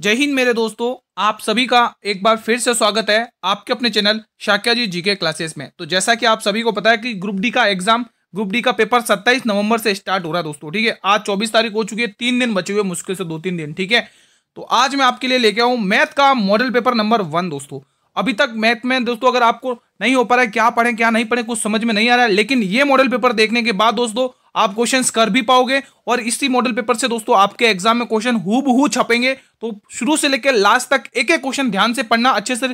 जय हिंद मेरे दोस्तों, आप सभी का एक बार फिर से स्वागत है आपके अपने चैनल शाक्या जी जीके क्लासेस में। तो जैसा कि आप सभी को पता है कि ग्रुप डी का पेपर 27 नवंबर से स्टार्ट हो रहा है दोस्तों। ठीक है, आज 24 तारीख हो चुकी है, 3 दिन बचे हुए, मुश्किल से 2-3 दिन। ठीक है, तो आज मैं आपके लिए लेके आऊँ मैथ का मॉडल पेपर नंबर 1 दोस्तों। अभी तक मैथ में दोस्तों अगर आपको नहीं हो पा रहा है क्या पढ़ें क्या नहीं पढ़ें, कुछ समझ में नहीं आ रहा है, लेकिन ये मॉडल पेपर देखने के बाद दोस्तों आप क्वेश्चंस कर भी पाओगे और इसी मॉडल पेपर से दोस्तों आपके एग्जाम में क्वेश्चन हूबहू छपेंगे। तो शुरू से लेकर लास्ट तक एक एक क्वेश्चन ध्यान से पढ़ना, अच्छे से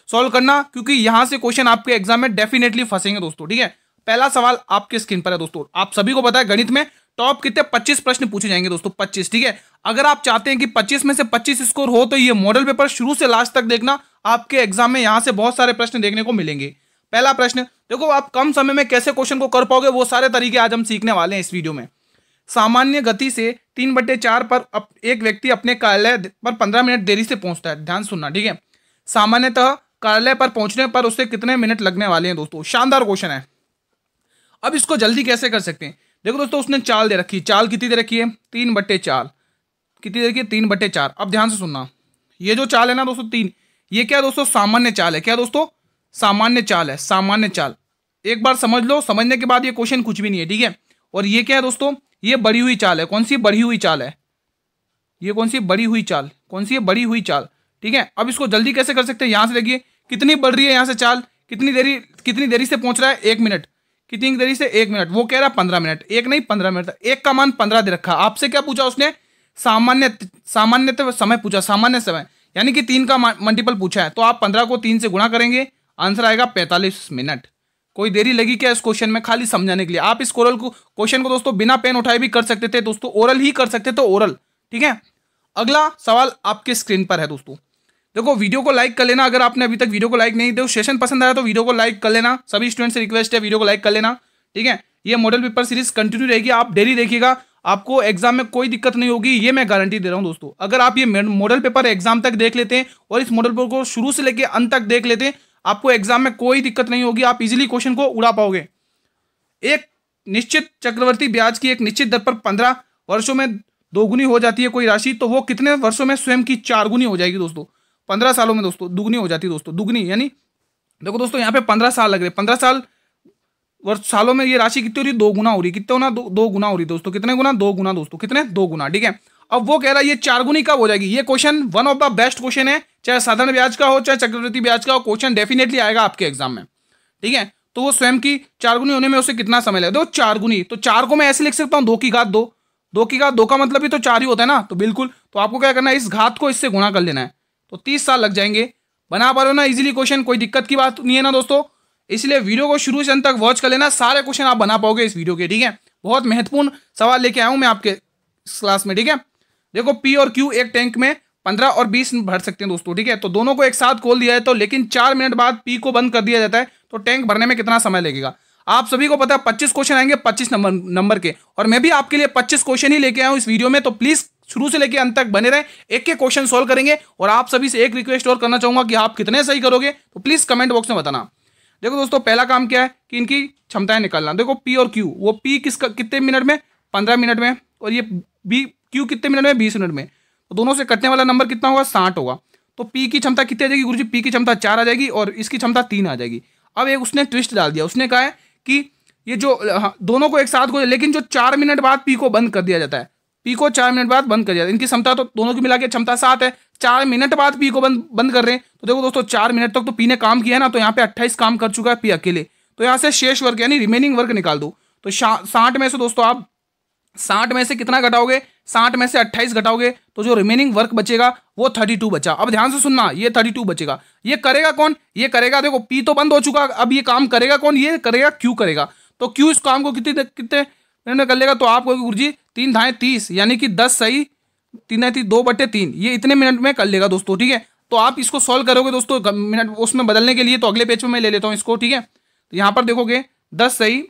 सॉल्व करना, क्योंकि यहां से क्वेश्चन आपके एग्जाम में डेफिनेटली फंसेंगे दोस्तों। ठीक है, पहला सवाल आपके स्क्रीन पर है दोस्तों। आप सभी को पता है गणित में टॉप कितने 25 प्रश्न पूछे जाएंगे दोस्तों, 25। ठीक है, अगर आप चाहते हैं कि 25 में से 25 स्कोर हो तो ये मॉडल पेपर शुरू से लास्ट तक देखना, आपके एग्जाम में यहां से बहुत सारे प्रश्न देखने को मिलेंगे। पहला प्रश्न देखो, आप कम समय में कैसे क्वेश्चन को कर पाओगे वो सारे तरीके आज हम सीखने वाले हैं इस वीडियो में। सामान्य गति से 3/4 पर एक व्यक्ति अपने कार्यालय पर 15 मिनट देरी से पहुंचता है। ध्यान सुनना, ठीक है। सामान्यतः कार्यालय पर पहुंचने पर उसे कितने मिनट लगने वाले हैं दोस्तों? शानदार क्वेश्चन है। अब इसको जल्दी कैसे कर सकते हैं? देखो दोस्तों, उसने चाल दे रखी है। चाल कितनी दे रखी है? 3/4। कितनी दे रखी है? 3/4। अब ध्यान से सुनना, ये जो चाल है ना दोस्तों 3, ये क्या है दोस्तों? सामान्य चाल है। क्या दोस्तों? सामान्य चाल है। सामान्य चाल एक बार समझ लो, समझने के बाद ये क्वेश्चन कुछ भी नहीं है। ठीक है, और ये क्या है दोस्तों? ये बढ़ी हुई चाल है। कौन सी बढ़ी हुई चाल है? ये कौन सी बढ़ी हुई चाल? कौन सी है? बढ़ी हुई चाल। ठीक है, अब इसको जल्दी कैसे कर सकते हैं? यहां से देखिए कितनी बढ़ रही है यहाँ से चाल, कितनी देरी से पहुंच रहा है? 1 मिनट। कितनी देरी से? 1 मिनट। वो कह रहा है 15 मिनट। एक नहीं 15 मिनट। एक का मान 15 दे रखा। आपसे क्या पूछा उसने? सामान्य समय पूछा, सामान्य समय, यानी कि 3 का मल्टीपल पूछा है। तो आप 15 को 3 से गुणा करेंगे, आंसर आएगा 45 मिनट। कोई देरी लगी क्या इस क्वेश्चन में? खाली समझाने के लिए। आप इस क्वेश्चन को दोस्तों बिना पेन उठाए भी कर सकते थे दोस्तों, ओरल ही कर सकते थे, ओरल। ठीक है, अगला सवाल आपके स्क्रीन पर है दोस्तों। देखो, वीडियो को लाइक कर लेना अगर आपने अभी तक वीडियो को लाइक नहीं दिया। सेशन पसंद आया तो वीडियो को लाइक कर लेना। सभी स्टूडेंट से रिक्वेस्ट है, वीडियो को लाइक कर लेना। ठीक है, ये मॉडल पेपर सीरीज कंटिन्यू रहेगी, आप डेली देखिएगा, आपको एग्जाम में कोई दिक्कत नहीं होगी, ये मैं गारंटी दे रहा हूं दोस्तों। अगर आप ये मॉडल पेपर एग्जाम तक देख लेते हैं और इस मॉडल पेपर को शुरू से लेकर अंत तक देख लेते हैं, आपको एग्जाम में कोई दिक्कत नहीं होगी, आप इजीली क्वेश्चन को उड़ा पाओगे। एक निश्चित चक्रवर्ती ब्याज की एक निश्चित दर पर 15 वर्षों में दोगुनी हो जाती है कोई राशि, तो वो कितने वर्षों में स्वयं की 4 गुनी हो जाएगी दोस्तों? 15 सालों में दोस्तों दुगनी हो जाती है दोस्तों। दुगनी यानी देखो दोस्तों, यहाँ पे 15 साल लग रहे, 15 सालों में ये राशि कितनी हो रही है? 2 गुना हो रही। कितने गुना? 2 गुना हो रही दोस्तों। कितने गुना? 2 गुना दोस्तों। कितने? 2 गुना। ठीक है, अब वो कह रहा है ये 4 गुनी कब हो जाएगी? ये question one of the best question है, चाहे साधारण ब्याज का हो चाहे चक्रवृद्धि ब्याज का हो, क्वेश्चन डेफिनेटली आएगा आपके एग्जाम में। ठीक है, तो वो स्वयं की 4 गुनी होने में उसे कितना समय लगेगा? देखो 4 गुनी, तो 4 को मैं ऐसे लिख सकता हूँ 2 की घात 2। 2 की घात 2 का मतलब ही तो 4 ही होता है ना, तो बिल्कुल। तो आपको क्या करना है? इस घात को इससे गुणा कर लेना है, तो 30 साल लग जाएंगे। बना पा रहे हो ना इजीली क्वेश्चन? कोई दिक्कत की बात नहीं है ना दोस्तों? इसलिए वीडियो को शुरू से अंत तक वॉच कर लेना, सारे क्वेश्चन आप बना पाओगे इस वीडियो के। ठीक है, बहुत महत्वपूर्ण सवाल लेके आया हूं मैं आपके क्लास में। ठीक है, देखो पी और क्यू एक टैंक में 15 और 20 भर सकते हैं दोस्तों। ठीक है, तो दोनों को एक साथ खोल दिया है तो, लेकिन 4 मिनट बाद पी को बंद कर दिया जाता है, तो टैंक भरने में कितना समय लगेगा? आप सभी को पता है 25 क्वेश्चन आएंगे 25 नंबर के, और मैं भी आपके लिए 25 क्वेश्चन ही लेके आया हूं इस वीडियो में। तो प्लीज शुरू से लेकर अंत तक बने रहे, एक एक क्वेश्चन सोल्व करेंगे। और आप सभी से एक रिक्वेस्ट और करना चाहूंगा कि आप कितने सही करोगे तो प्लीज कमेंट बॉक्स में बताना। देखो दोस्तों, पहला काम क्या है कि इनकी क्षमताएं निकालना। देखो पी और क्यू, वो पी कितने मिनट में? 15 मिनट में, और ये बी क्यू कितने मिनट में? 20 मिनट में। तो दोनों से कटने वाला नंबर कितना होगा? 60 होगा। तो पी की क्षमता कितनी आ जाएगी गुरुजी? पी की क्षमता 4 आ जाएगी और इसकी क्षमता 3 आ जाएगी। अब एक उसने ट्विस्ट डाल दिया, उसने कहा है कि ये जो दोनों को एक साथ को, लेकिन जो 4 मिनट बाद पी को बंद कर दिया जाता है, पी को 4 मिनट बाद बंद कर दिया जाता है। इनकी क्षमता तो दोनों की मिला के क्षमता 7 है, 4 मिनट बाद पी को बंद कर रहे हैं। तो देखो दोस्तों, 4 मिनट तक तो पी ने काम किया है ना, तो यहाँ पे 28 काम कर चुका है पी अकेले। तो यहाँ से शेष वर्क यानी रिमेनिंग वर्क निकाल दो। तो 60 में से दोस्तों आप 60 में से कितना घटाओगे? 60 में से 28 घटाओगे तो जो रिमेनिंग वर्क बचेगा वो 32 बचा। अब ध्यान से सुनना, ये 32 बचेगा। ये करेगा कौन? ये करेगा, देखो पी तो बंद हो चुका, अब ये काम करेगा कौन? ये करेगा क्यू करेगा। तो क्यू इस काम को कितने मिनट में कर लेगा? तो आप कहोगे गुरुजी 3 धाए 30, यानी कि 10 सही 3 धाए 30 2/3, ये इतने मिनट में कर लेगा दोस्तों। ठीक है, तो आप इसको सॉल्व करोगे दोस्तों मिनट उसमें बदलने के लिए, तो अगले पेज में मैं ले लेता हूँ इसको। ठीक है, तो यहाँ पर देखोगे 10 सही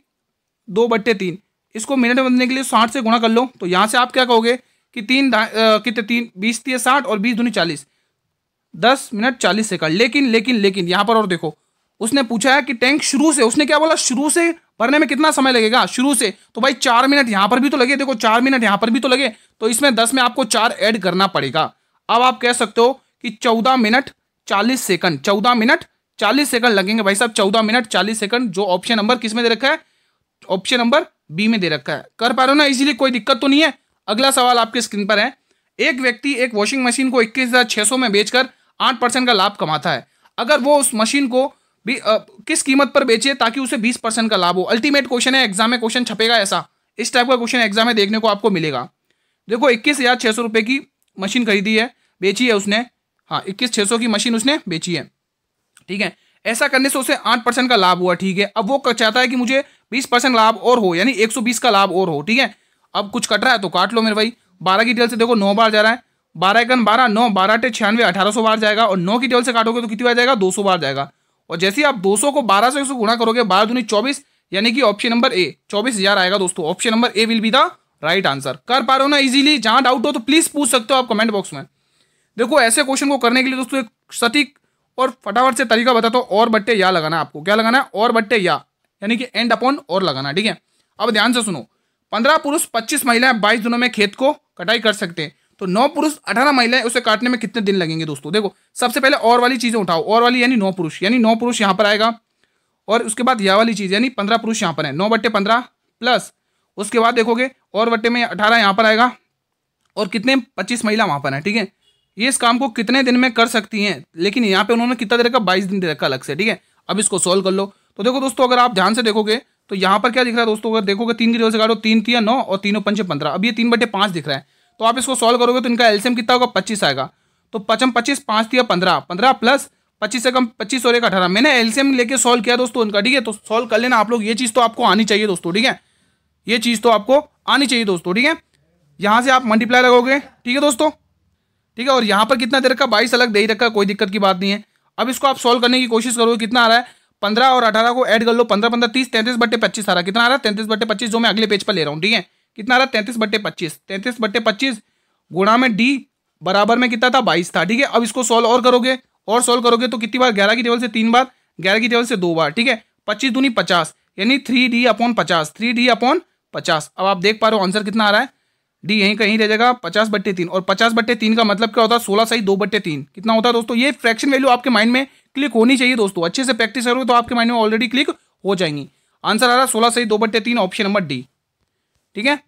2/3, इसको मिनट में बदलने के लिए 60 से गुणा कर लो। तो यहाँ से आप क्या कहोगे कि 20 3 60 और 20 दूनी 40, 10 मिनट 40 सेकंड। लेकिन यहाँ पर और देखो, उसने पूछा है कि टैंक शुरू से, उसने क्या बोला? शुरू से भरने में कितना समय लगेगा? शुरू से, तो भाई 4 मिनट यहां पर भी तो लगे, देखो 4 मिनट यहां पर भी तो लगे, तो इसमें 10 में आपको 4 ऐड करना पड़ेगा। अब आप कह सकते हो कि 14 मिनट 40 सेकंड, 14 मिनट 40 सेकंड लगेंगे भाई साहब, 14 मिनट 40 सेकंड, जो ऑप्शन नंबर किस में दे रखा है, ऑप्शन नंबर बी में दे रखा है। कर पा रहे हो ना इजीली, कोई दिक्कत तो नहीं है। अगला सवाल आपके स्क्रीन पर है, एक व्यक्ति एक वॉशिंग मशीन को 21,600 में बेचकर 8% का लाभ कमाता है। अगर वो उस मशीन को भी किस कीमत पर बेचे ताकि उसे 20% का लाभ हो। अल्टीमेट क्वेश्चन है, एग्जाम में क्वेश्चन छपेगा ऐसा, इस टाइप का क्वेश्चन एग्जाम में देखने को आपको मिलेगा। देखो 21,600 रुपए की मशीन खरीदी है, बेची है उसने, हाँ 21,600 की मशीन उसने बेची है, ठीक है। ऐसा करने से उसे 8% का लाभ हुआ, ठीक है। अब वो चाहता है कि मुझे 20% लाभ और हो, यानी 120 का लाभ और हो, ठीक है। अब कुछ कट रहा है तो काट लो मेरे भाई। 12 की टेल से देखो 9 बार जा रहा है, 12 एकन 12, 9 12 टे 96, 1800 बार जाएगा। और 9 की टेल से काटोगे तो कितनी बार जाएगा, 200 बार जाएगा। और जैसे ही आप 200 को 12 से गुणा करोगे, 12 दूनी 24, यानी कि ऑप्शन नंबर ए 24,000 आएगा दोस्तों। Option number A will be the right answer. कर पा रहे हो ना इजीली? जहां डाउट हो तो प्लीज पूछ सकते हो आप कमेंट बॉक्स में। देखो ऐसे क्वेश्चन को करने के लिए दोस्तों एक सटीक और फटाफट से तरीका बताता हूँ। और बट्टे या लगाना है आपको, क्या लगाना है, और बट्टे या, यानी कि एंड अपॉन और लगाना, ठीक है। अब ध्यान से सुनो, 15 पुरुष 25 महिलाएं 22 दिनों में खेत को कटाई कर सकते हैं, तो 9 पुरुष 18 महिलाएं उसे काटने में कितने दिन लगेंगे दोस्तों। देखो सबसे पहले और वाली चीजें उठाओ, और वाली यानी 9 पुरुष, यानी 9 पुरुष यहाँ पर आएगा। और उसके बाद यह वाली चीज यानी 15 पुरुष यहाँ पर है, 9/15 प्लस उसके बाद देखोगे और बट्टे में 18 यहाँ पर आएगा, और कितने 25 महिला वहां पर है, ठीक है। ये इस काम को कितने दिन में कर सकती हैं, लेकिन यहाँ पे उन्होंने कितना दे रखा, 22 दिन दे रखा अलग से, ठीक है। अब इसको सोल्व कर लो। तो देखो दोस्तों अगर आप ध्यान से देखोगे तो यहाँ पर क्या दिख रहा है दोस्तों, अगर देखोगे 3 की टेबल से काटो, 3 3 9 और 3 5 15, अब ये 3/5 दिख रहा है। तो आप इसको सॉल्व करोगे तो इनका एलसीएम कितना होगा, 25 आएगा। तो 5 25 5 3 15, 15 प्लस 25 से कम 25 और 1 18। मैंने एलसीएम लेके सॉल्व किया दोस्तों इनका, ठीक है। तो सॉल्व कर लेना आप लोग, ये चीज तो आपको आनी चाहिए दोस्तों, ठीक है। ये चीज तो आपको आनी चाहिए दोस्तों, ठीक है। यहां से आप मल्टीप्लाई लगोगे, ठीक है दोस्तों, ठीक है। और यहाँ पर कितना दे रखा, 22 अलग दे ही रखा, कोई दिक्कत की बात नहीं है। अब इसको आप सॉल्व करने की कोशिश करोगे, कितना आ रहा है, 15 और 18 को ऐड कर लो, 15 15 30, 33/25 आ रहा है। कितना आ रहा है, 33/25, जो मैं अगले पेज पर ले रहा हूँ, ठीक है। कितना आ रहा है, 33/25, 33/25 गुणा में डी बराबर में कितना था, 22 था, ठीक है। अब इसको सॉल्व और करोगे, और सॉल्व करोगे तो कितनी बार, 11 की टेबल से 3 बार, 11 की टेबल से 2 बार, ठीक है। 25 दूनी 50, यानी 3D/50, 3D/50। अब आप देख पा रहे हो आंसर कितना आ रहा है, डी यहीं कहीं रह जाएगा, 50/3। और 50/3 का मतलब क्या होता है, 16 सही 2/3 कितना होता है दोस्तों। ये फ्रैक्शन वैल्यू आपके माइंड में क्लिक होनी चाहिए दोस्तों, अच्छे से प्रैक्टिस करोगे तो आपके माइंड में ऑलरेडी क्लिक हो जाएंगी। आंसर आ रहा है 16 सही 2/3, ऑप्शन नंबर डी, ठीक है।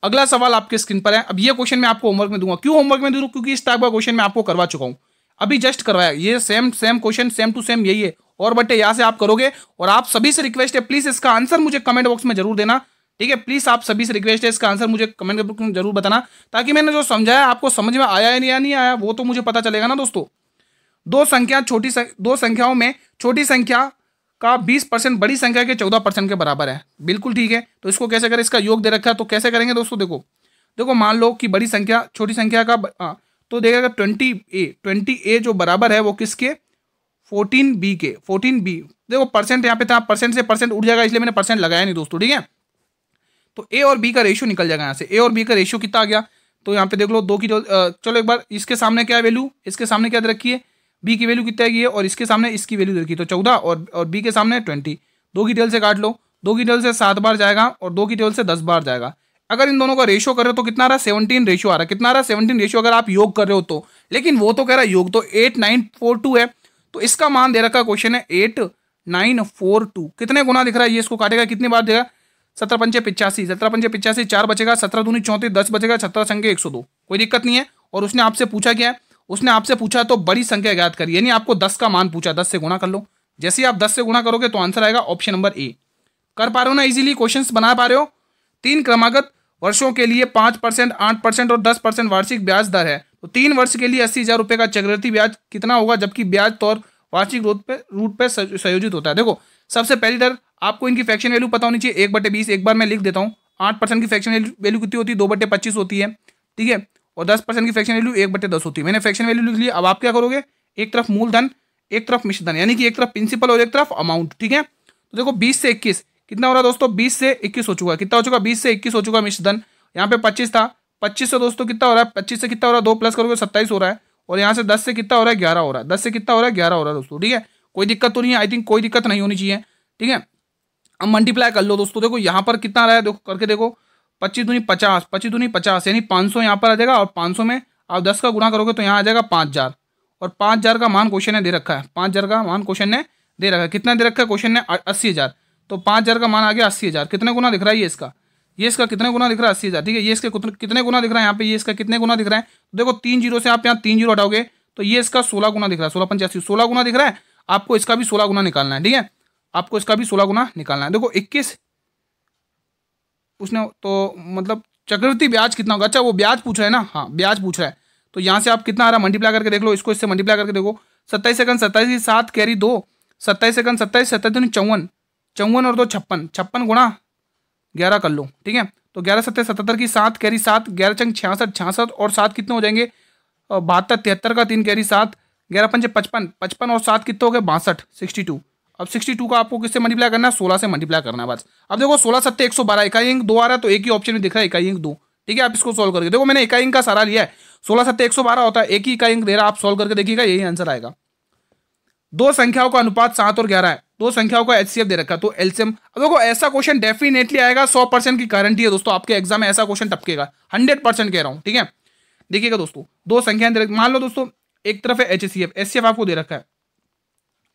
अगला सवाल आपके स्क्रीन पर है। अब ये क्वेश्चन मैं आपको होमवर्क में दूंगा। क्यों होमवर्क में दूंगा, क्योंकि इस टाइप का क्वेश्चन मैं आपको करवा चुका हूं, अभी जस्ट करवाया। ये same question same to same यही है, और बट्टे यहाँ से आप करोगे। और आप सभी से रिक्वेस्ट है, प्लीज इसका आंसर मुझे कमेंट बॉक्स में जरूर देना, ठीक है। प्लीज आप सभी से रिक्वेस्ट है, इसका आंसर मुझे कमेंट बॉक्स में जरूर बताना, ताकि मैंने जो समझाया आपको समझ में आया या नहीं आया वो तो मुझे पता चलेगा ना दोस्तों। दो संख्याओं में छोटी संख्या का 20% बड़ी संख्या के 14% के बराबर है, बिल्कुल ठीक है। तो इसको कैसे करें, इसका योग दे रखा है तो कैसे करेंगे दोस्तों। देखो मान लो कि बड़ी संख्या छोटी संख्या का तो देखेगा 20a जो बराबर है वो किसके, 14b के, 14b। देखो परसेंट यहाँ पे था, परसेंट से परसेंट उड़ जाएगा, इसलिए मैंने परसेंट लगाया नहीं दोस्तों, ठीक है। तो ए और बी का रेशियो निकल जाएगा यहाँ से। ए और बी का रेशियो कितना आ गया, तो यहाँ पे देख लो 2 की चलो एक बार इसके सामने क्या वैल्यू, इसके सामने क्या दे रखी है, बी की वैल्यू कितना है, और इसके सामने इसकी वैल्यू दे रखी है, तो 14 और बी के सामने 20। 2 की टेबल से काट लो, 2 की टेबल से 7 बार जाएगा और 2 की टेबल से 10 बार जाएगा। अगर इन दोनों का रेशियो कर रहे हो तो कितना आ रहा है, 17 रेशियो आ रहा है। कितना आ रहा है, 17 रेशियो, अगर आप योग कर रहे हो तो। लेकिन वो तो कह रहा है योग, तो 8942 है, तो इसका मान दे रखा क्वेश्चन है 8942। कितने गुना दिख रहा है, ये इसको काटेगा कितनी बार देगा, 17 पंचे 85, 17 पंचे 85, 4 बचेगा, 17 दूनी 34, 10 बचेगा, 17 संख्या 102, कोई दिक्कत नहीं है। और उसने आपसे पूछा क्या है, उसने आपसे पूछा तो बड़ी संख्या ज्ञात करिए, यानी आपको 10 का मान पूछा, 10 से गुणा कर लो। जैसे ही आप 10 से गुणा करोगे तो आंसर आएगा ऑप्शन नंबर ए। कर पा रहे हो ना इजीली, क्वेश्चंस बना पा रहे हो। 3 क्रमागत वर्षों के लिए 5%, 8% और 10% वार्षिक ब्याज दर है, तो 3 वर्ष के लिए 80,000 रुपए का चक्रवृद्धि ब्याज कितना होगा, जबकि ब्याज तौर वार्षिक रूट पे संयोजित होता है। देखो सबसे पहली दर आपको इनकी फ्रैक्शन वैल्यू पता होनी चाहिए, 1/20। एक बार मैं लिख देता हूँ, 8% की फ्रैक्शन वैल्यू कितनी होती है, 2/25 होती है, ठीक है। और 10% की फ्रैक्शन वैल्यू 1/10 होती है। मैंने फ्रैक्शन वैल्यू लिख लिया। अब आप क्या करोगे, एक तरफ मूलधन, एक तरफ मिश्रधन, यानी कि एक तरफ प्रिंसिपल और एक तरफ अमाउंट, ठीक है। तो देखो 20 से 21 कितना हो रहा है दोस्तों, 20 से 21 हो चुका है। कितना हो चुका, 20 से 21 हो चुका मिश्रधन। यहाँ पे 25 था, 25 से दोस्तों कितना हो रहा है, 25 से कितना हो रहा है, 2 प्लस करोगे 27 हो रहा है। और यहाँ से 10 से कितना हो रहा है, 11 हो रहा है। 10 से कितना हो रहा है, 11 हो रहा है दोस्तों, ठीक है। कोई दिक्कत तो नहीं है, आई थिंक कोई दिक्कत नहीं होनी चाहिए, ठीक है। अब मल्टीप्लाई कर लो दोस्तों, देखो यहाँ पर कितना आ रहा है, देखो करके देखो, 25 दूनी 50, 25 दूनी 50, यानी 500 यहाँ पर आ जाएगा। और 500 में आप 10 का गुणा करोगे तो यहाँ आ जाएगा 5000, और 5000 का मान क्वेश्चन ने दे रखा है, 5000 का मान क्वेश्चन ने दे रखा है। कितना दे रखा है क्वेश्चन ने? 80,000। तो 5000 का मान आ गया 80,000। कितने गुना दिख रहा है ये इसका? ये इसका कितने गुना दिख रहा है? 80,000। ठीक है, ये इसके कितने गुना दिख रहा है यहाँ पे? ये इसका कितने गुना दिख रहा है? तो देखो 3 जीरो से आप यहाँ 3 जीरो हटाओगे तो ये इसका 16 गुना दिख रहा है। 16 × 85 16 गुना दिख रहा है। आपको इसका भी 16 गुना निकालना है। ठीक है, आपको इसका भी 16 गुना निकालना है। देखो 21 उसने तो मतलब चक्रवृद्धि ब्याज कितना होगा? अच्छा वो ब्याज पूछ रहा है ना, हाँ ब्याज पूछ रहा है। तो यहाँ से आप कितना आ रहा है मल्टीप्लाई करके देख लो, इसको इससे मल्टीप्लाई करके देखो। 27 सेकंड 27 7 कैरी 2, 27 सेकंड 27 27 54, 54 और 2 56, 56 गुणा 11 कर लो। ठीक है, तो 11 7 77 की 7 कैरी 7, 11 चंग 66 66 और 7 कितने हो जाएंगे? 72 73 का 3 कैरी 7, 11 पंजे 55, 55 और 7 कितने हो गए? 62 62। अब 62 का आपको किससे मल्टीप्लाई करना है? 16 से मल्टीप्लाई करना है बस। अब देखो 16 7 112, इकाई अंक 2 आ रहा है तो एक ही ऑप्शन में दिख रहा है इकाई अंक 2। ठीक है, आप इसको सोल्व करके देखो, मैंने इकाई अंक का सारा लिया है। 16 7 112 होता है, एक ही इकाई अंक दे रहा है, आप सोल्व करके देखिएगा यही आंसर आएगा। दो संख्याओं का अनुपात 7 और 11 है, दो संख्याओं का एचसीएफ दे रखा है तो एलसीएम। अब देखो ऐसा क्वेश्चन डेफिनेटली आएगा, 100% की गारंटी है दोस्तों, आपके एग्जाम में ऐसा क्वेश्चन टपकेगा, 100% कह रहा हूं। ठीक है, देखिएगा दोस्तों, दो संख्याएं मान लो दोस्तों, एक तरफ है एचसीएफ, एचसीएफ आपको दे रखा है।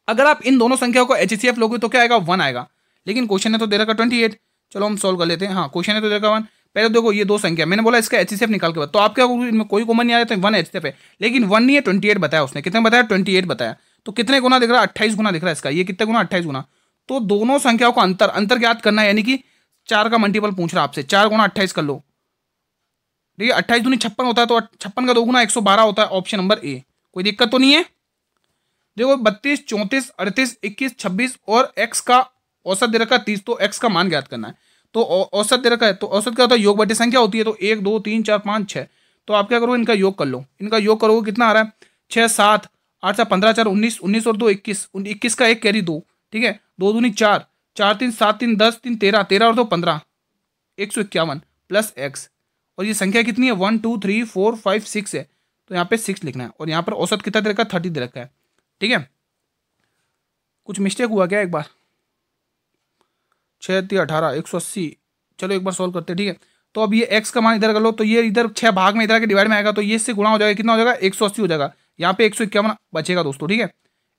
अगर आप इन दोनों संख्याओं को एचसीएफ लोगे तो क्या आएगा? 1 आएगा, लेकिन क्वेश्चन ने तो दे रखा 28। चलो हम सोल्व कर लेते हैं। हाँ, क्वेश्चन ने तो दे रखा 1। पहले देखो ये दो संख्या, मैंने बोला इसका एचसीएफ निकाल के बाद, तो आप क्या इनमें कोई कॉमन नहीं आया तो 1 एचसीएफ है, लेकिन 1 नहीं है, 28 बताया उसने। कितने बताया? 28 बताया। तो कितने गुना दिख रहा है? 28 गुना दिख रहा है इसका। ये कितने गुना? 28 गुना। तो दोनों संख्याओं का अंतर ज्ञात करना है, यानी कि 4 का मल्टीपल पूछ रहा है आपसे, 4 गुना 28 कर लो। ठीक है, 28 दूनी 56 होता है, तो 56 का 2 गुना 112 होता है, ऑप्शन नंबर ए। कोई दिक्कत तो नहीं है? देखो 32 34 38 21 26 और x का औसत दे रखा है 30, तो x का मान ज्ञात करना है। तो औसत दे रखा है, तो औसत क्या होता है? योग बटे संख्या होती है, तो 1 2 3 4 5 6। तो आप क्या करो, इनका योग कर लो। इनका योग करोगे कितना आ रहा है? 6 7 8 7 15 4 19, 19 और 2 21, 21 का 1 कैरी 2। ठीक है, 2 दूनी 4, 4 3 7 3 10 3 13, 13 और 2 15, 151 प्लस x। और ये संख्या कितनी है? 1 2 3 4 5 6 है, तो यहाँ पे 6 लिखना है। और यहाँ पर औसत कितना दे रखा है? 30 दे रखा है। ठीक है, कुछ मिस्टेक हुआ क्या? एक बार 6 3 18 180। चलो एक बार सोल्व करते हैं। ठीक है, तो अब ये x का मान इधर कर लो, तो ये इधर 6 भाग में इधर के डिवाइड में आएगा, तो ये इससे गुणा हो जाएगा। कितना हो जाएगा? 180 हो जाएगा। यहाँ पे 151 बचेगा दोस्तों। ठीक है,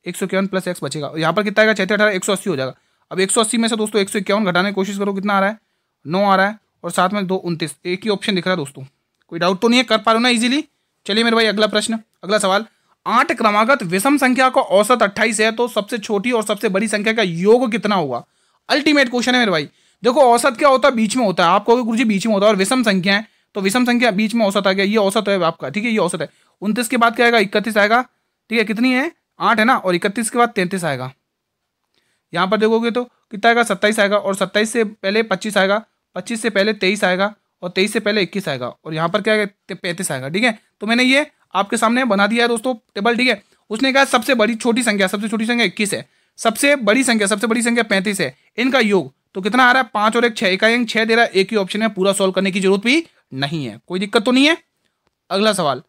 151 प्लस x बचेगा। यहाँ पर कितना आएगा? 6 18 180 हो जाएगा। अब 180 में से दोस्तों 151 घटाने की कोशिश करो, कितना आ रहा है? 9 आ रहा है, और साथ में 2 29। एक ही ऑप्शन दिख रहा है दोस्तों, कोई डाउट तो नहीं है? कर पा रहे हो ना इजीली? चलिए मेरे भाई अगला प्रश्न, अगला सवाल। 8 क्रमागत विषम संख्या का औसत 28 है, तो सबसे छोटी और सबसे बड़ी संख्या का योग कितना होगा? अल्टीमेट क्वेश्चन है मेरे भाई। देखो औसत क्या होता है? बीच में होता है। आपको गुरुजी बीच में होता है, और विषम संख्या है तो विषम संख्या बीच में औसत आ गया, ये औसत है आपका। ठीक है, ये औसत है। 29 के बाद क्या आएगा? 31 आएगा। ठीक है, कितनी है? 8 है ना, और 31 के बाद 33 आएगा। यहाँ पर देखोगे तो कितना आएगा? 27 आएगा, और 27 से पहले 25 आएगा, 25 से पहले 23 आएगा, और 23 से पहले 21 आएगा, और यहाँ पर क्या आएगा? 35 आएगा। ठीक है, तो मैंने ये आपके सामने बना दिया है दोस्तों टेबल। ठीक है, उसने कहा सबसे बड़ी छोटी संख्या, सबसे छोटी संख्या 21 है, सबसे बड़ी संख्या 35 है, इनका योग तो कितना आ रहा है? 5 और 1 6, इकाई अंक 6 दे रहा है। एक ही ऑप्शन है, पूरा सॉल्व करने की जरूरत भी नहीं है। कोई दिक्कत तो नहीं है? अगला सवाल।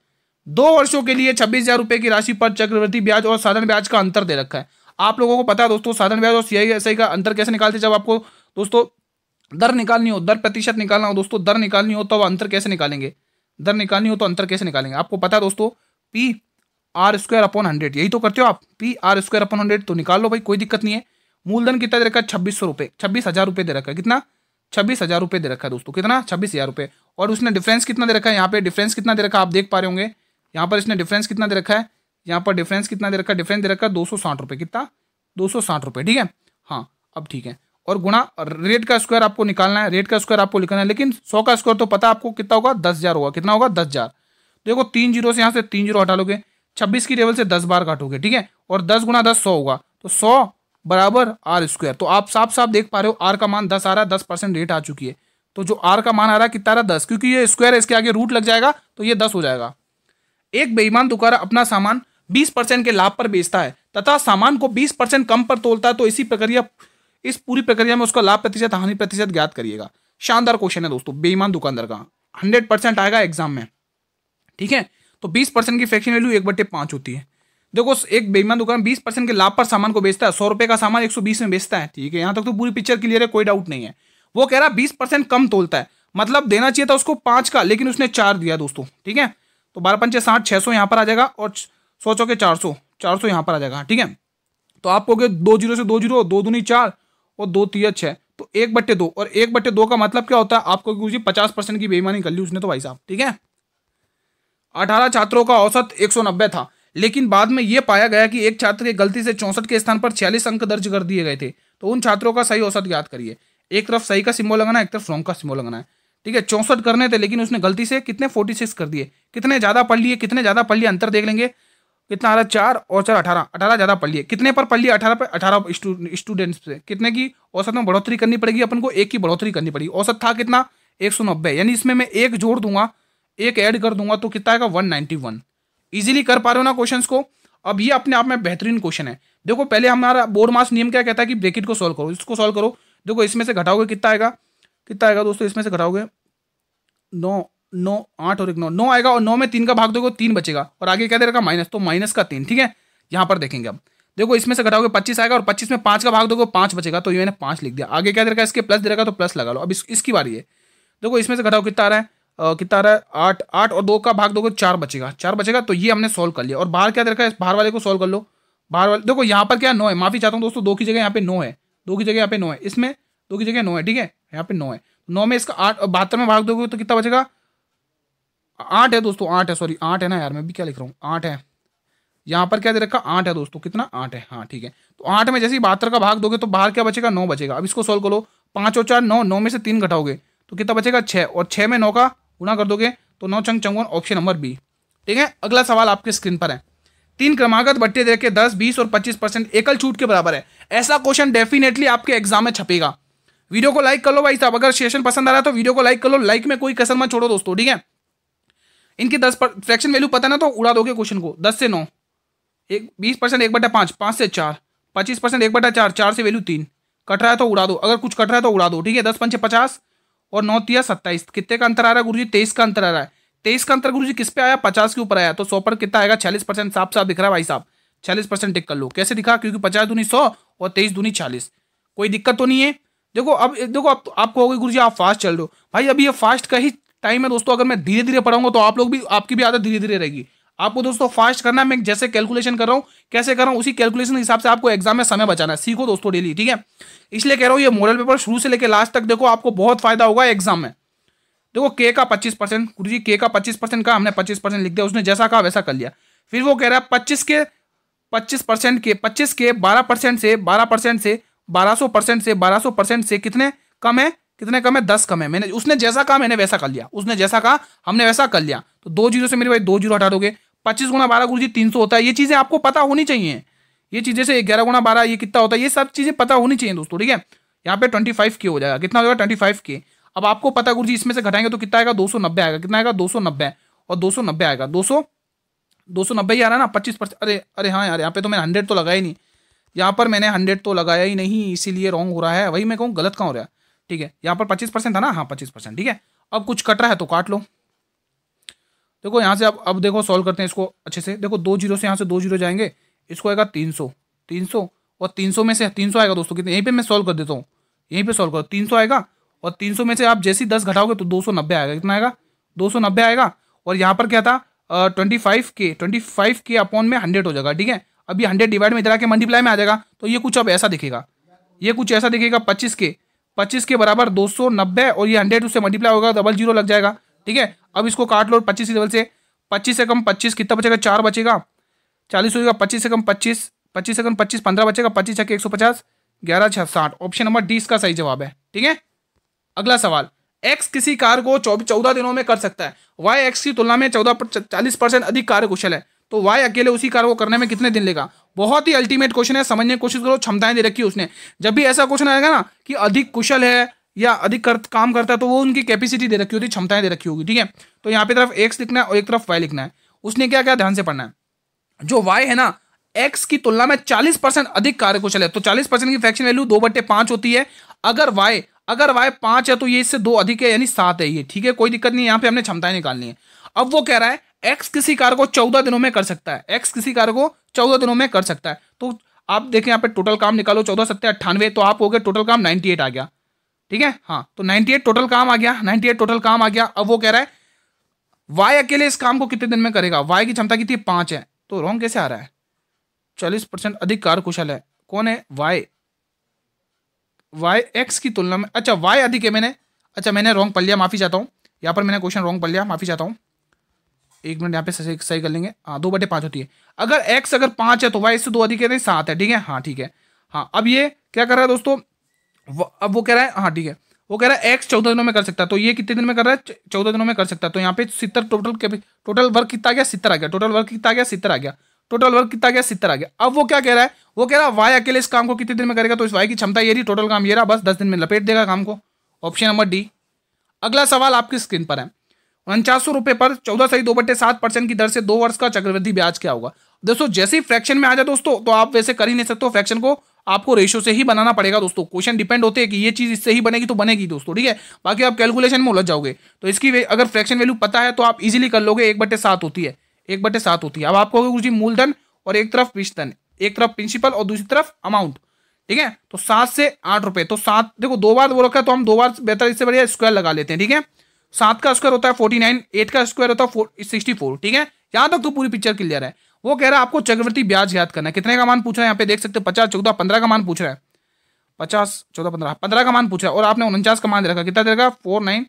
2 वर्षों के लिए 26,000 रुपए की राशि पर चक्रवृद्धि ब्याज और साधारण ब्याज का अंतर दे रखा है। आप लोगों को पता है दोस्तों साधारण ब्याज और सीआईएसआई का अंतर कैसे निकालते? जब आपको दोस्तों दर निकालनी हो, दर प्रतिशत निकालना हो दोस्तों, दर निकालनी हो तो अंतर कैसे निकालेंगे? दर निकालनी हो तो अंतर कैसे निकालेंगे? आपको पता है दोस्तों, पी आर स्क्वायर अपॉन 100, यही तो करते हो आप, पी आर स्क्वायर अपॉन 100। तो निकाल लो भाई, कोई दिक्कत नहीं है। मूलधन कितना दे रखा है? 2600 रुपये, 26,000 रुपये दे रखा है। कितना? 26,000 रुपये दे रखा है दोस्तों। कितना? 26,000 रुपये। और उसने डिफरेंस कितना दे रखा है? यहाँ पे डिफरेंस कितना दे रखा है आप देख पा रहे होंगे। यहाँ पर इसने डिफरेंस कितना दे रखा है? यहाँ पर डिफरेंस कितना दे रखा है? डिफरेंस दे रखा है 260 रुपये। कितना? 260 रुपये। ठीक है, हाँ अब ठीक है। और गुणा रेट का स्क्वायर आपको निकालना है, रेट का स्क्वायर आपको लिखना है, लेकिन 100 का स्क्वायर तो पता आपको कितना होगा? 10,000 होगा। कितना होगा? 10,000। देखो 3 जीरो से यहाँ से 3 जीरो हटा लोगे, 26 की टेबल से 10 बार काटोगे। ठीक है, और 10 गुना 10 100 होगा, तो 100 बराबर आर स्क्वायर। तो आप साफ साफ देख पा रहे हो आर का मान 10 आ रहा है, 10% रेट आ चुकी है। तो जो आर का मान आ रहा है कितना आ रहा है? 10, क्योंकि ये स्क्वायर है, इसके आगे रूट लग जाएगा तो ये 10 हो जाएगा। एक बेईमान दुकानदार अपना सामान 20% के लाभ पर बेचता है तथा सामान को 20% कम पर तोलता है, तो इस पूरी प्रक्रिया में उसका लाभ प्रतिशत हानि प्रतिशत ज्ञात करिएगा। शानदार क्वेश्चन है दोस्तों, बेईमान दुकानदार का 100% आएगा एग्जाम में। ठीक है, तो 20% की फ्रैक्शन वैल्यू 1/5 होती है। देखो एक बेईमान दुकान 20% के लाभ पर सामान को बेचता है, 100 रुपए का सामान 120 में बेचता है। ठीक है, यहां तक तो पूरी पिक्चर क्लियर है, कोई डाउट नहीं है। वो कह रहा 20% कम तोलता है, मतलब देना चाहिए था उसको 5 का, लेकिन उसने 4 दिया दोस्तों। ठीक है, तो 12 पंचे 60, 600 यहाँ पर आ जाएगा और 100 चौके 400, 400 यहाँ पर आ जाएगा, ठीक है। तो आप कहोगे 2 जीरो से 2 जीरो, 2 दूनी 4 और 2 तिया 6, तो 1/2, और 1/2 का मतलब क्या होता है आपको, गुरुजी 50% की बेईमानी कर ली उसने तो भाई साहब, ठीक है। 18 छात्रों का औसत 190 था, लेकिन बाद में यह पाया गया कि एक छात्र की गलती से 64 के स्थान पर 46 अंक दर्ज कर दिए गए थे। तो उन छात्रों का सही औसत याद करिए। एक तरफ सही का सिंबल लगाना है, एक तरफ रॉन्ग का सिंबल लगाना है, ठीक है। 64 करने थे लेकिन उसने गलती से कितने 46 कर दिए। कितने ज्यादा पढ़ लिए, कितने ज्यादा पढ़ लिए, अंतर देख लेंगे। कितना आ रहा है, 4 और 4 18, 18 ज्यादा पढ़ लिए। कितने पर पढ़ लिए, 18 पे, 18 स्टूडेंट्स से कितने की औसत में बढ़ोतरी करनी पड़ेगी अपन को, एक की बढ़ोतरी करनी पड़ेगी। औसत था कितना 190, यानी इसमें मैं एक जोड़ दूंगा, एक ऐड कर दूंगा तो कितना आएगा 191। इजीली कर पा रहे हो ना क्वेश्चंस को। अब ये अपने आप में बेहतरीन क्वेश्चन है। देखो पहले हमारा बोर्ड मास नियम क्या कहता है कि ब्रैकेट को सॉल्व करो, इसको सॉल्व करो। देखो इसमें से घटाओगे कितना आएगा, कितना आएगा दोस्तों, इसमें से घटाओगे 9, 9, 8 और 1 9, 9 आएगा और 9 में 3 का भाग दोगे 3 बचेगा और आगे क्या दे रखा माइनस, तो माइनस का 3, ठीक है। यहाँ पर देखेंगे अब, देखो इसमें से घटाओगे 25 आएगा और 25 में 5 का भाग दोगे 5 बचेगा, तो ये मैंने 5 लिख दिया। आगे क्या दे रखा है, इसके प्लस दे रखा तो प्लस लगा लो। अब इसकी बारी है। देखो इसमें से घटाओ कितना आ रहा है, कितना आ रहा है 8, 8 और 2 का भाग दोगे 4 बचेगा, 4 बचेगा। तो ये हमने सोल्व कर लिया। और बाहर क्या दे रखा है, बाहर वाले को सोल्व कर लो। बाहर वाले देखो यहाँ पर क्या 9 है, माफी चाहता हूँ दोस्तों, 2 की जगह यहाँ पे 9 है, 2 की जगह यहाँ पे 9 है, इसमें 2 की जगह 9 है, ठीक है। यहाँ पे 9 है, 9 में इसका 8 और 72 में भाग दोगे तो कितना बचेगा, 8 है दोस्तों, 8 है, सॉरी 8 है ना यार, मैं भी क्या लिख रहा हूँ, 8 है। यहाँ पर क्या दे रखा 8 है दोस्तों, कितना 8 है, हाँ ठीक है। तो 8 में जैसे ही 72 का भाग दोगे तो बाहर क्या बचेगा 9 बचेगा। अब इसको सोल्व करो, 5 और 4 9, 9 में से 3 घटाओगे तो कितना बचेगा 6, और 6 में 9 का गुना कर दोगे तो 9 चंग 54, ऑप्शन नंबर बी, ठीक है। अगला सवाल आपके स्क्रीन पर है। 3 क्रमागत बट्टे दे के 10, 20 और 25% एकल छूट के बराबर है। ऐसा क्वेश्चन डेफिनेटली आपके एग्जाम में छपेगा। वीडियो को लाइक कर लो भाई साहब, अगर सेशन पसंद आ रहा है तो वीडियो को लाइक कर लो, लाइक में कोई कसर मत छोड़ो दोस्तों, ठीक है। इनकी 10 फ्रैक्शन वैल्यू पता ना तो उड़ा दोगे क्वेश्चन को। 10 से 9, 20% 1/5, 5 से 4, 25% 1/4, 4 से वैल्यू 3, कट रहा है तो उड़ा दो, अगर कुछ कट रहा है तो उड़ा दो, ठीक है। 10 पंचे 50 और 9 तिया 27, कितने का अंतर आ रहा है गुरुजी, 23 का अंतर आ रहा है। 23 का अंतर गुरुजी किस पे आया, 50 के ऊपर आया, तो 100 पर कितना आएगा 46%, साफ साफ दिख रहा है भाई साहब, 46% टिक कर लो। कैसे दिखा, क्योंकि 50 दूनी 100 और 23 दूनी 40, कोई दिक्कत तो नहीं है। देखो अब देखो आपको होगी गुरुजी आप फास्ट चल रहे हो भाई, अभी ये फास्ट का ही टाइम है दोस्तों। अगर मैं धीरे धीरे पढ़ाऊंगा तो आप लोग भी, आपकी भी आदत धीरे धीरे रहेगी। आपको दोस्तों फास्ट करना है, मैं जैसे कैलकुलेशन कर रहा हूँ, कैसे कर रहा हूँ, उसी कैलकुलेशन के हिसाब से आपको एग्जाम में समय बचाना है। सीखो दोस्तों डेली, ठीक है। इसलिए कह रहा हूँ ये मॉडल पेपर शुरू से लेकर लास्ट तक देखो, आपको बहुत फायदा होगा एग्जाम में। देखो के का 25%, गुरुजी के का 25% का हमने 25% लिख दिया, उसने जैसा कहा वैसा कर लिया। फिर वो कह रहा है 25 के 12% से 12% से 1200% से 1200% से कितने कम है, कितने कम है, 10 कम है। मैंने, उसने जैसा कहा मैंने वैसा कर लिया, उसने जैसा कहा हमने वैसा कर लिया। तो 2 जीरो से मेरे भाई 2 जीरो हटा दोगे, 25 गुना 12 गुरुजी 300 होता है। ये चीजें आपको पता होनी चाहिए, ये चीजें से 11 गुना 12 ये कितना होता है, ये सब चीजें पता होनी चाहिए दोस्तों, ठीक है। यहाँ पे 25 के हो जाएगा, कितना हो जाएगा 25 के। अब आपको पता गुरुजी इसमें से घटाएंगे तो कितना आएगा 290 आएगा, कितना आएगा 290 और 290 आएगा 290 ही आ रहा है ना 25%। अरे हाँ यार, यहाँ पे तो मैंने 100 तो लगाया ही नहीं, यहाँ पर मैंने 100 तो लगाया ही नहीं, इसीलिए रॉन्ग हो रहा है। वही मैं कहूँ गलत कहाँ हो रहा है, ठीक है। यहाँ पर 25% था ना, हाँ 25%, ठीक है। अब कुछ कट रहा है तो काट लो। देखो यहाँ से अब देखो सॉल्व करते हैं इसको अच्छे से। देखो 2 जीरो से यहाँ से 2 जीरो जाएंगे, इसको आएगा 300, 300 और 300 में से 300 आएगा दोस्तों, कितने, यहीं पे मैं सॉल्व कर देता हूँ, यहीं पे सॉल्व करो। 300 आएगा और 300 में से आप जैसे 10 घटाओगे तो 290 आएगा, कितना आएगा 290 आएगा। और यहाँ पर क्या था 25 के अपॉन में 100 हो जाएगा, ठीक है। अब ये 100 डिवाइड में इधर आके मल्टीप्लाई में आ जाएगा, तो ये कुछ अब ऐसा दिखेगा, ये कुछ ऐसा दिखेगा 25 के बराबर 290 और ये 100 उससे मल्टीप्लाई होगा, डबल जीरो लग जाएगा, ठीक है। अब इसको काट लो 25 डबल से, 25 से कम 25 कितना बचेगा 4 बचेगा, 40 हो जाएगा। 25 से कम 25, 25 से कम 25 15 बचेगा, 25 छक्के 150, 11 6 60, ऑप्शन नंबर डी इसका सही जवाब है, ठीक है। अगला सवाल, एक्स किसी कार्य को 14 दिनों में कर सकता है, वाई एक्स की तुलना में 40% अधिक कार्यकुशल है, तो वाई अकेले उसी कार्य को करने में कितने दिन लेगा। बहुत ही अल्टीमेट क्वेश्चन है, समझने की कोशिश करो, क्षमताएं दे रखी है उसने। जब भी ऐसा क्वेश्चन आएगा ना कि अधिक कुशल है या अधिक काम करता है, तो वो उनकी कैपेसिटी दे रखी होती है, क्षमताएं दे रखी होगी, ठीक है। तो यहाँ पे तरफ एक्स लिखना है और एक तरफ वाई लिखना है। उसने क्या क्या ध्यान से पढ़ना है, जो वाई है ना एक्स की तुलना में 40% अधिक कार्यकुशल है, तो 40% की फ्रैक्शन वैल्यू 2/5 होती है। अगर वाई 5 है तो ये इससे 2 अधिक है, यानी 7 है ये, ठीक है। कोई दिक्कत नहीं, यहाँ पे हमने क्षमताएं निकालनी है। अब वो कह रहा है एक्स किसी कार्य को 14 दिनों में कर सकता है, एक्स किसी कार्य को 14 दिनों में कर सकता है। तो आप देखें यहाँ पे टोटल काम निकालो, 14 7 98, तो आप हो गए टोटल काम 98 आ गया, ठीक है। हाँ तो 98 टोटल काम आ गया, 98 टोटल काम आ गया। अब वो कह रहा है वाई अकेले इस काम को कितने दिन में करेगा? वाई की क्षमता कितनी है? 5 है, तो रॉन्ग कैसे आ रहा है? 40% अधिक कार्यकुशल है, कौन है? वाई। वाई एक्स की तुलना में, अच्छा वाई अधिक है, मैंने रॉन्ग पढ़ लिया, माफी चाहता हूँ, यहाँ पर मैंने क्वेश्चन रॉन्ग पढ़ लिया, माफी चाहता हूँ। 1 मिनट यहाँ पे सही कर लेंगे। हाँ 2/5 होती है। अगर एक्स अगर 5 है तो वाई इससे 2 अधिक है, 7 है, ठीक है। हाँ ठीक है। हाँ अब ये क्या कर रहा है दोस्तों, अब वो कह रहा है, हाँ ठीक है, वो कह रहा है एक्स 14 दिनों में कर सकता है, तो ये कितने दिन में कर रहा है? 14 दिनों में कर सकता है। तो यहाँ पे 70 टोटल वर्क कितना आ गया? 70 आ गया। टोटल वर्क कितना आ गया? 70 आ गया। टोटल वर्क कितना आ गया? 70 आ गया। अब वो क्या कह रहा है? वो कह रहा है वाई अकेले इस काम को कितने दिन में करेगा? तो इस वाई की क्षमता ये रही, टोटल काम ये रहा, बस 10 दिन में लपेट देगा काम को। Option number D. अगला सवाल आपकी स्क्रीन पर है। 4900 रुपए पर 14.2/7% की दर से 2 वर्ष का चक्रवृद्धि ब्याज क्या होगा? दोस्तों जैसे ही फ्रैक्शन में आ जाए दोस्तों, तो आप वैसे कर ही नहीं सकते हो, फ्रैक्शन को आपको रेशियो से ही बनाना पड़ेगा दोस्तों। क्वेश्चन डिपेंड होते हैं कि ये चीज इससे ही बनेगी तो बनेगी दोस्तों, ठीक है। बाकी आप कैलकुलेशन में उलझ जाओगे। तो इसकी अगर फ्रैक्शन वैल्यू पता है तो आप इजीली कर लोगे। 1/7 होती है, 1/7 होती है। अब आपको होगी मूलधन और एक तरफ पिछधन, एक तरफ प्रिंसिपल और दूसरी तरफ अमाउंट, ठीक है। तो 7 से 8 रुपए, तो 7 देखो 2 बार वो रखा है, तो हम 2 बार बेहतर इससे बढ़िया स्क्वायर लगा लेते हैं, ठीक है। 7 का स्क्वायर होता है 49, 8 का स्क्वायर होता है 64, ठीक है। यहां तक तो पूरी पिक्चर क्लियर है। वो कह रहा है आपको चक्रवृद्धि ब्याज याद करना है। कितने का मान पूछ रहा है? यहाँ पे देख सकते हैं 50, 14, 15 का मान पूछ रहा है। 50, 14, 15 का मान पूछ रहा है, और आपने 49 का मान दे रखा। कितना दे रखा? 49।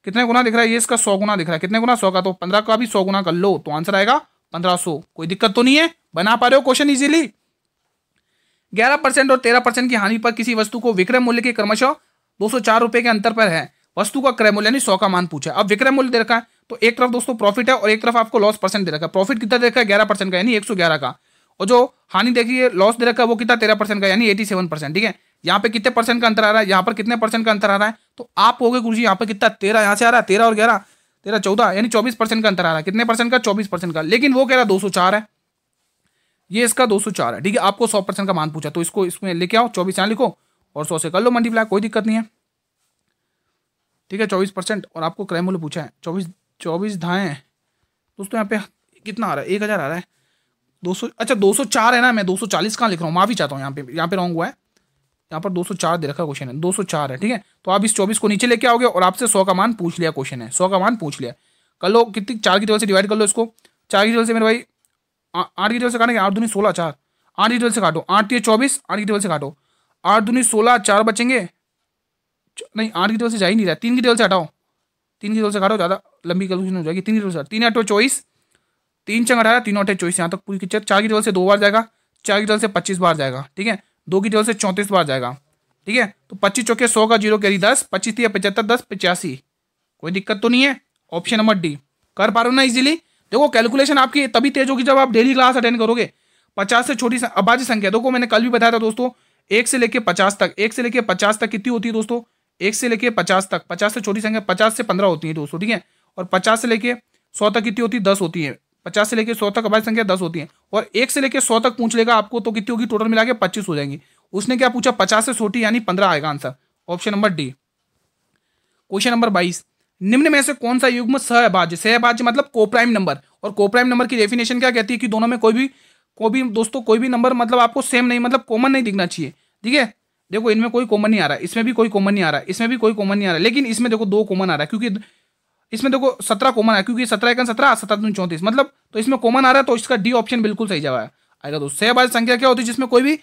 कितने गुना दिख रहा है? ये इसका 100 गुना दिख रहा है। कितने गुना? 100 का, तो 15 का भी 100 गुना कर लो, तो आंसर आएगा 1500। कोई दिक्कत तो नहीं है? बना पा रहे हो क्वेश्चन इजीली? 11% और 13% की हानि पर किसी वस्तु को विक्रय मूल्य के क्रमशः 204 रुपए के अंतर पर है। वस्तु का क्रय मूल्य यानी 100 का मान पूछा है। अब विक्रय मूल्य दे रखा है, तो एक तरफ दोस्तों प्रॉफिट है और एक तरफ आपको लॉस परसेंट दे रखा है। प्रॉफिट कितना दे रखा है? 11% का, यानी 111 का। और जो हानि देखिए लॉस दे रखा है वो कितना? 13% का, यानी 87%, ठीक है। यहाँ पे कितने परसेंट का अंतर आ रहा है? यहाँ पर कितने परसेंट का अंतर आ रहा है? तो आप हो गए गुरुजी यहाँ पे कितना? 13 यहाँ से आ रहा है, 13 और 11, 13, 14, यानी 24% का अंतर आ रहा है। कितने परसेंट का? 24% का। लेकिन वो कह रहा है 204 है, ये इसका 204 है, ठीक है। आपको 100% का मान पूछा, तो इसको इसमें लेके आओ, 24 यहाँ लिखो और 100 से कर लो मल्टीप्लाई, कोई दिक्कत नहीं है, ठीक है। 24% और आपको क्रय मूल्य पूछा है 24 धाएँ दोस्तों। यहाँ पे कितना आ रहा है? 1000 आ रहा है। 200, अच्छा 204 है ना, मैं 240 कहाँ लिख रहा हूँ, माफी चाहता हूँ, यहाँ पे रॉन्ग हुआ है। यहाँ पर 204 दे रखा क्वेश्चन है, 204 है, ठीक है। तो आप इस 24 को नीचे लेके आओगे और आपसे 100 का मान पूछ लिया, क्वेश्चन है 100 का मान पूछ लिया। कर लो, कितनी? 4 की टेबल से डिवाइड कर लो इसको। 4 की टेबल से मेरे भाई 8 की टेबल से काटेंगे, 8 दूनी 16, 4, 8 की टेबल से काटो, 8 ये 24, 8 की टेबल से काटो, 8 दूनी 16, 4 बचेंगे, नहीं 8 की टेबल से जा ही नहीं रहा, 3 की टेबल से हटाओ, 3 की टेबल से काटो, ज़्यादा लंबी कैलकुलेशन हो जाएगी। 3 की टेबल से 3 8 24, 3 चंग 18, 3 8 24, यहाँ तक पूरी पिक्चर। 4 की टेबल से 2 बार जाएगा, 4 की टेबल से 25 बार जाएगा, ठीक है। 2 की टेबल से 34 बार जाएगा, ठीक है। तो 25 चौके 100 का 0 कैरी 10, 25 3 75, 10 85, कोई दिक्कत तो नहीं है? Option number D. कर पा रहे हो ना इजीली? देखो कैलकुलेशन आपकी तभी तेज होगी जब आप डेली क्लास अटेंड करोगे। 50 से छोटी अभाज्य संख्या, देखो मैंने कल भी बताया था दोस्तों, 1 से लेके 50 तक, 1 से लेके 50 तक कितनी होती है दोस्तों? 1 से लेके 50 तक, 50 से छोटी संख्या 50 से 15 होती है दोस्तों, ठीक है। और 50 से लेके 100 तक कितनी होती है? 10 होती है। 50 से लेके 100 तक अभाज्य संख्या 10 होती है। और 1 से लेके 100 तक पूछ लेगा आपको, तो कितनी होगी? टोटल मिला के 25 हो जाएंगी। उसने क्या पूछा? 50 से छोटी, यानी 15 आएगा answer, option number D. Question number 22, निम्न में से कौन सा युग्म सहअभाज्य? सहअभाज्य मतलब कोप्राइम नंबर, और कोप्राइम नंबर की डेफिनेशन क्या कहती है कि दोनों में कोई भी दोस्तों कोई भी नंबर मतलब आपको सेम नहीं, मतलब कॉमन नहीं दिखना चाहिए, ठीक है। देखो इनमें कोई कॉमन नहीं आ रहा है, इसमें भी कोई कॉमन नहीं आ रहा है, इसमें भी कोई कॉमन नहीं आ रहा है, लेकिन इसमें देखो 2 कॉमन आ रहा है, क्योंकि इसमें देखो 17 कॉमन है, क्योंकि 17 1 17, 17 दूनी 34, मतलब तो इसमें कॉमन आ रहा है, तो इसका डी ऑप्शन बिल्कुल सही जवाब आएगा दोस्तों। सहअभाज्य संख्या क्या होती है? जिसमें कोई भी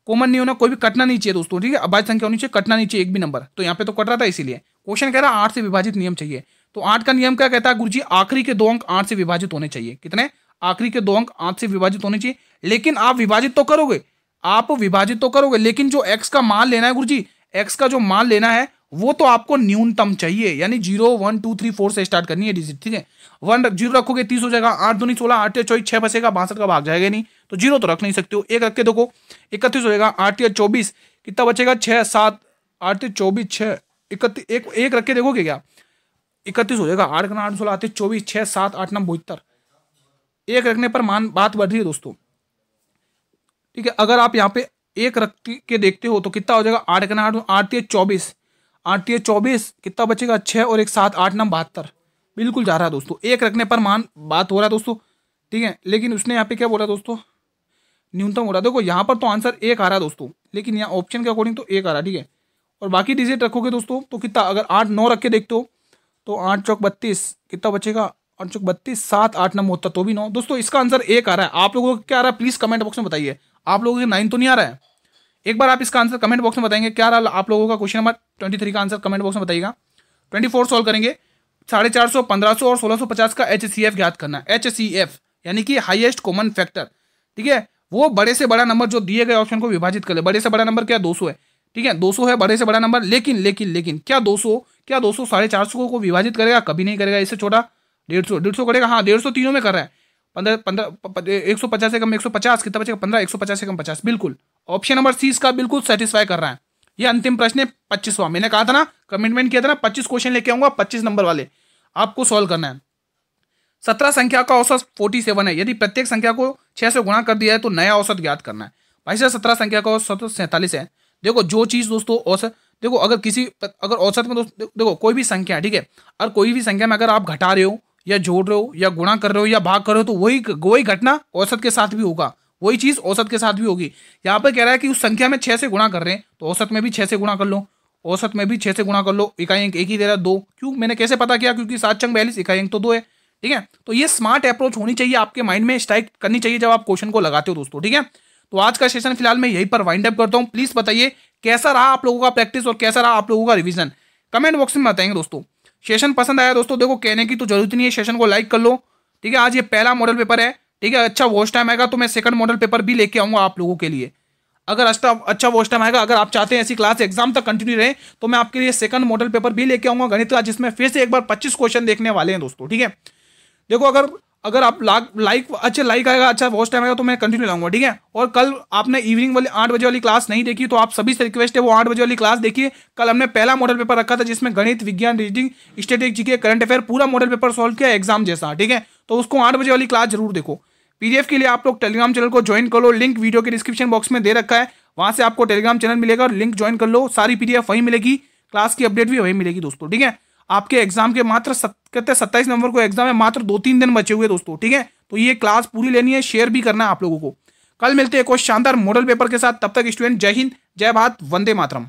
कॉमन नहीं होना, कोई भी कटना नहीं चाहिए दोस्तों, ठीक है। अभाज्य संख्या होनी चाहिए, कटना नहीं चाहिए एक भी नंबर। तो यहाँ पे तो कट रहा था, इसीलिए क्वेश्चन कह रहा है 8 से विभाजित नियम चाहिए। तो 8 का नियम क्या कहता है गुरुजी? आखिरी के 2 अंक 8 से विभाजित होने चाहिए। कितने? आखिरी के 2 अंक 8 से विभाजित होने चाहिए। लेकिन आप विभाजित तो करोगे, लेकिन जो एक्स का मान लेना है गुरुजी, एक्स का जो मान लेना है वो तो आपको न्यूनतम चाहिए, यानी 0 1 2 3 4 से स्टार्ट करनी है डिजिट, ठीक है। 1 0 रखोगे 30 हो जाएगा, 8 दूनी 16, 8 24, 6 बचेगा, 62 का भाग जाएगा नहीं, तो 0 तो रख नहीं सकते हो। 1 रख के देखो 31 हो जाएगा, 8 24 कितना बचेगा? 6 7, 8 24 6 31, एक रख के देखोगे क्या? 31 हो जाएगा, 8 8 16 8 24 6 7 8 9 72, एक रखने पर मान बात बढ़ रही है दोस्तों, ठीक है। अगर आप यहाँ पे एक रख के देखते हो तो कितना हो जाएगा? 8 8 8 24, 8 24 कितना बचेगा? 6 और 1 7 8 9 72, बिल्कुल जा रहा है दोस्तों। एक रखने पर मान बात हो रहा है दोस्तों, ठीक है। लेकिन उसने यहाँ पे क्या बोला दोस्तों? न्यूनतम हो रहा है। देखो यहाँ पर तो आंसर 1 आ रहा है दोस्तों, लेकिन यहाँ ऑप्शन के अकॉर्डिंग तो 1 आ रहा है, ठीक है। और बाकी डिजिट रखोगे दोस्तों तो कितना? अगर 8 9 रख के देखते हो तो 8 चौक 32 कितना बचेगा? 32 7 8 9 होता तो भी 9 दोस्तों। इसका आंसर 1 आ रहा है। आप लोगों को क्या आ रहा है प्लीज कमेंट बॉक्स में बताइए। आप लोगों को 9 तो नहीं आ रहा है? एक बार आप इसका आंसर कमेंट बॉक्स में बताएंगे क्या रहा आप लोगों का। क्वेश्चन नंबर 23 का आंसर कमेंट बॉक्स में बताइएगा। 24 सॉल्व करेंगे। 450, 1500 और 1650 का HCF ज्ञात करना है। HCF यानी कि हाईएस्ट कॉमन फैक्टर, ठीक है। वो बड़े से बड़ा नंबर जो दिए गए ऑप्शन को विभाजित कर ले। बड़े से बड़ा नंबर क्या 200 है, ठीक है, 200 है बड़े से बड़ा नंबर। लेकिन क्या 200 450 को विभाजित करेगा? कभी नहीं करेगा। इससे छोटा 150 करेगा? हाँ 150 तीनों में कर रहा है। 150 से कम 150 कितना बचेगा? 15। 150 से कम 50, बिल्कुल ऑप्शन नंबर सी इसका बिल्कुल सेटिस्फाई कर रहा है। ये अंतिम प्रश्न है 25वां। मैंने कहा था ना, कमिटमेंट किया था ना, 25 क्वेश्चन लेके आऊंगा 25 नंबर वाले आपको सॉल्व करना है। 17 संख्या का औसत 47 है। यदि प्रत्येक संख्या को 6 से गुणा कर दिया है तो नया औसत ज्ञात करना है। भाई साहब 17 संख्या का औसत 47 है। देखो जो चीज दोस्तों औसत, देखो अगर औसत में दोस्तों देखो कोई भी संख्या है, ठीक है, और कोई भी संख्या में अगर आप घटा रहे हो या जोड़ रहे हो या गुणा कर रहे हो या भाग कर रहे हो तो वही घटना औसत के साथ भी होगा, वही चीज औसत के साथ भी होगी। यहाँ पर कह रहा है कि उस संख्या में 6 से गुणा कर रहे हैं तो औसत में भी 6 से गुणा कर लो, औसत में भी 6 से गुणा कर लो। इकाई अंक एक ही दे रहा है 2। क्यों? मैंने कैसे पता किया? क्योंकि 7 चंग 42, इकाई अंक तो 2 है, ठीक है। तो ये स्मार्ट अप्रोच होनी चाहिए आपके माइंड में, स्ट्राइक करनी चाहिए जब आप क्वेश्चन को लगाते हो दोस्तों, ठीक है। तो आज का सेशन फिलहाल मैं यहीं पर वाइंड अप करता हूं। प्लीज बताइए कैसा रहा आप लोगों का प्रैक्टिस और कैसा रहा आप लोगों का रिवीजन, कमेंट बॉक्स में बताएंगे दोस्तों। सेशन पसंद आया दोस्तों, देखो कहने की तो जरूरत नहीं है, सेशन को लाइक कर लो, ठीक है। आज ये पहला मॉडल पेपर है, ठीक है। अच्छा वॉच टाइम आएगा तो मैं सेकंड मॉडल पेपर भी लेके आऊंगा आप लोगों के लिए। अगर अच्छा वॉच टाइम आएगा, अगर आप चाहते हैं ऐसी क्लास एग्जाम तक कंटिन्यू रहे तो मैं आपके लिए सेकंड मॉडल पेपर भी लेके आऊंगा गणित का, जिसमें फिर से एक बार 25 क्वेश्चन देखने वाले हैं दोस्तों, ठीक है। देखो अगर आप लाइक आएगा, अच्छा वॉच टाइम आएगा तो मैं कंटिन्यू लाऊंगा, ठीक है। और कल आपने इवनिंग वाली 8 बजे वाली क्लास नहीं देखी तो आप सभी से रिक्वेस्ट है वो 8 बजे वाली क्लास देखिए। कल हमने पहला मॉडल पेपर रखा था जिसमें गणित, विज्ञान, reasoning, statistics, GK, current affair पूरा मॉडल पेपर सॉल्व किया एग्जाम जैसा, ठीक है। तो उसको 8 बजे वाली क्लास जरूर देखो। PDF के लिए आप लोग टेलीग्राम चैनल को ज्वाइन कर लो, लिंक वीडियो के डिस्क्रिप्शन बॉक्स में दे रखा है, वहां से आपको टेलीग्राम चैनल मिलेगा, लिंक ज्वाइन कर लो। सारी PDF वहीं मिलेगी, क्लास की अपडेट भी वहीं मिलेगी दोस्तों, ठीक है। आपके एग्जाम के मात्र 27 नवंबर को एग्जाम है, मात्र 2-3 दिन बचे हुए दोस्तों, ठीक है। तो ये क्लास पूरी लेनी है, शेयर भी करना है आप लोगों को। कल मिलते हैं एक और शानदार मॉडल पेपर के साथ, तब तक स्टूडेंट जय हिंद, जय भारत, वंदे मातरम।